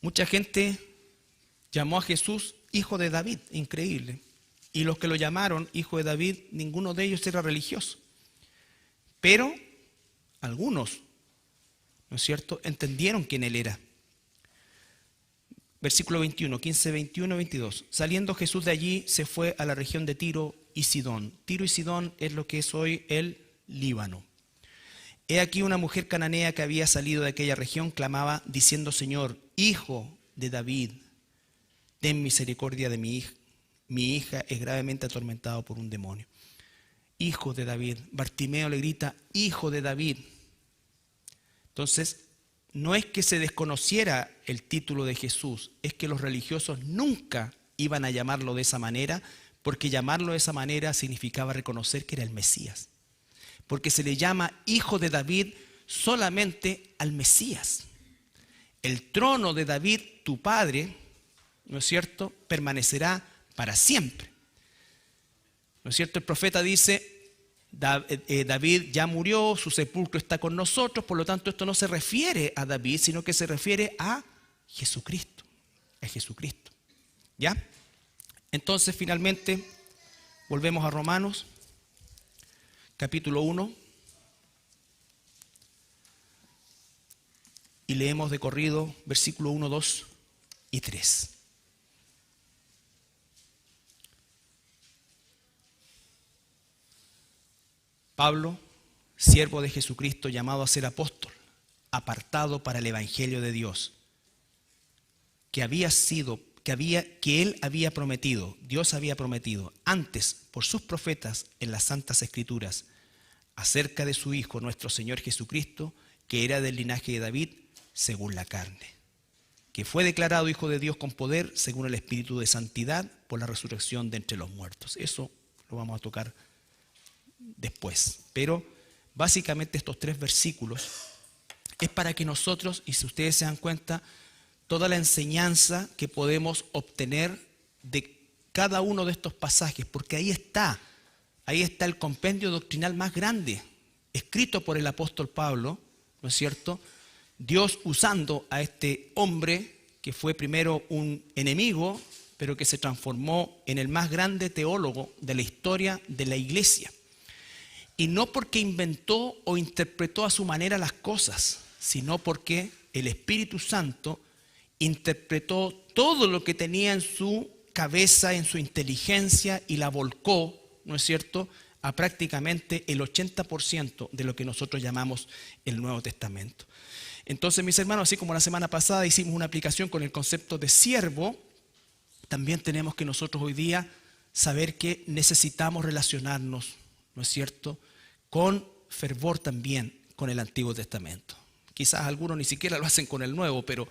Mucha gente llamó a Jesús hijo de David, increíble. Y los que lo llamaron hijo de David, ninguno de ellos era religioso. Pero algunos, ¿no es cierto?, entendieron quién él era. Versículo 21, 15, 21, 22. Saliendo Jesús de allí, se fue a la región de Tiro y Sidón. Tiro y Sidón es lo que es hoy el Líbano. He aquí una mujer cananea que había salido de aquella región, clamaba diciendo, Señor, Hijo de David, ten misericordia de mi hija. Mi hija es gravemente atormentada por un demonio. Hijo de David. Bartimeo le grita, Hijo de David. Entonces, no es que se desconociera el título de Jesús, es que los religiosos nunca iban a llamarlo de esa manera, porque llamarlo de esa manera significaba reconocer que era el Mesías. Porque se le llama hijo de David solamente al Mesías. El trono de David, tu padre, ¿no es cierto?, permanecerá para siempre. ¿No es cierto? El profeta dice, David ya murió, su sepulcro está con nosotros, por lo tanto esto no se refiere a David, sino que se refiere a Jesucristo. A Jesucristo. ¿Ya? Entonces, finalmente, volvemos a Romanos, capítulo 1, y leemos de corrido versículo 1, 2 y 3. Pablo, siervo de Jesucristo, llamado a ser apóstol, apartado para el evangelio de Dios, que él había prometido, Dios había prometido antes por sus profetas en las santas escrituras, acerca de su Hijo, nuestro Señor Jesucristo, que era del linaje de David, según la carne, que fue declarado Hijo de Dios con poder, según el Espíritu de santidad, por la resurrección de entre los muertos. Eso lo vamos a tocar después. Pero básicamente estos 3 versículos es para que nosotros, y si ustedes se dan cuenta, toda la enseñanza que podemos obtener de cada uno de estos pasajes, porque ahí está el compendio doctrinal más grande, escrito por el apóstol Pablo, ¿no es cierto? Dios usando a este hombre que fue primero un enemigo, pero que se transformó en el más grande teólogo de la historia de la iglesia. Y no porque inventó o interpretó a su manera las cosas, sino porque el Espíritu Santo interpretó todo lo que tenía en su cabeza, en su inteligencia, y la volcó, ¿no es cierto?, a prácticamente el 80% de lo que nosotros llamamos el Nuevo Testamento. Entonces, mis hermanos, así como la semana pasada hicimos una aplicación con el concepto de siervo, también tenemos que nosotros hoy día saber que necesitamos relacionarnos, ¿no es cierto?, con fervor también con el Antiguo Testamento. Quizás algunos ni siquiera lo hacen con el Nuevo, pero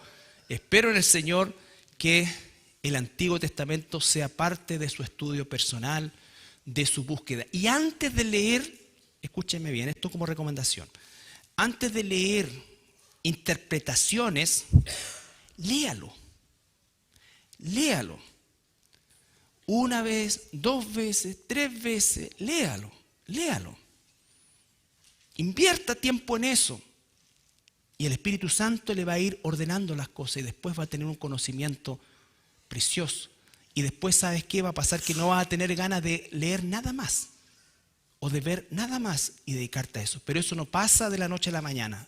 espero en el Señor que el Antiguo Testamento sea parte de su estudio personal, de su búsqueda. Y antes de leer, escúchenme bien, esto como recomendación, antes de leer interpretaciones, léalo. Una vez, 2 veces, 3 veces, léalo. Invierta tiempo en eso. Y el Espíritu Santo le va a ir ordenando las cosas y después va a tener un conocimiento precioso. Y después, ¿sabes qué? Va a pasar que no vas a tener ganas de leer nada más o de ver nada más y dedicarte a eso. Pero eso no pasa de la noche a la mañana.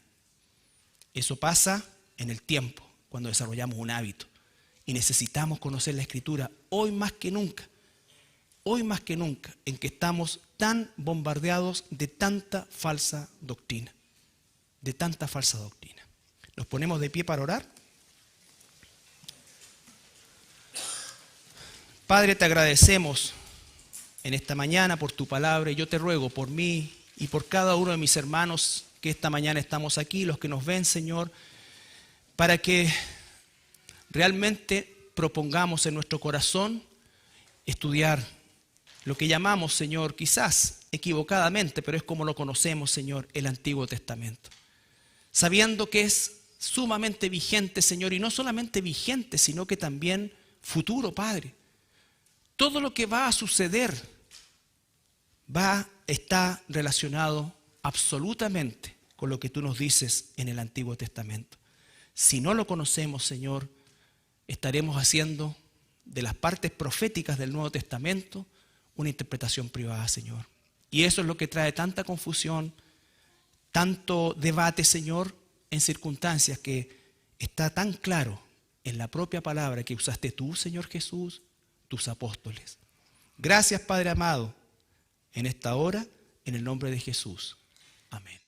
Eso pasa en el tiempo, cuando desarrollamos un hábito. Y necesitamos conocer la Escritura hoy más que nunca, en que estamos tan bombardeados de tanta falsa doctrina. Nos ponemos de pie para orar. Padre, te agradecemos en esta mañana por tu palabra, y yo te ruego por mí y por cada uno de mis hermanos que esta mañana estamos aquí, los que nos ven, Señor, para que realmente propongamos en nuestro corazón estudiar lo que llamamos, Señor, quizás equivocadamente, pero es como lo conocemos, Señor, el Antiguo Testamento. Sabiendo que es sumamente vigente, Señor, y no solamente vigente, sino que también futuro, Padre. Todo lo que va a suceder está relacionado absolutamente con lo que tú nos dices en el Antiguo Testamento. Si no lo conocemos, Señor, estaremos haciendo de las partes proféticas del Nuevo Testamento una interpretación privada, Señor. Y eso es lo que trae tanta confusión, tanto debate, Señor, en circunstancias que está tan claro en la propia palabra que usaste tú, Señor Jesús, tus apóstoles. Gracias, Padre amado, en esta hora, en el nombre de Jesús. Amén.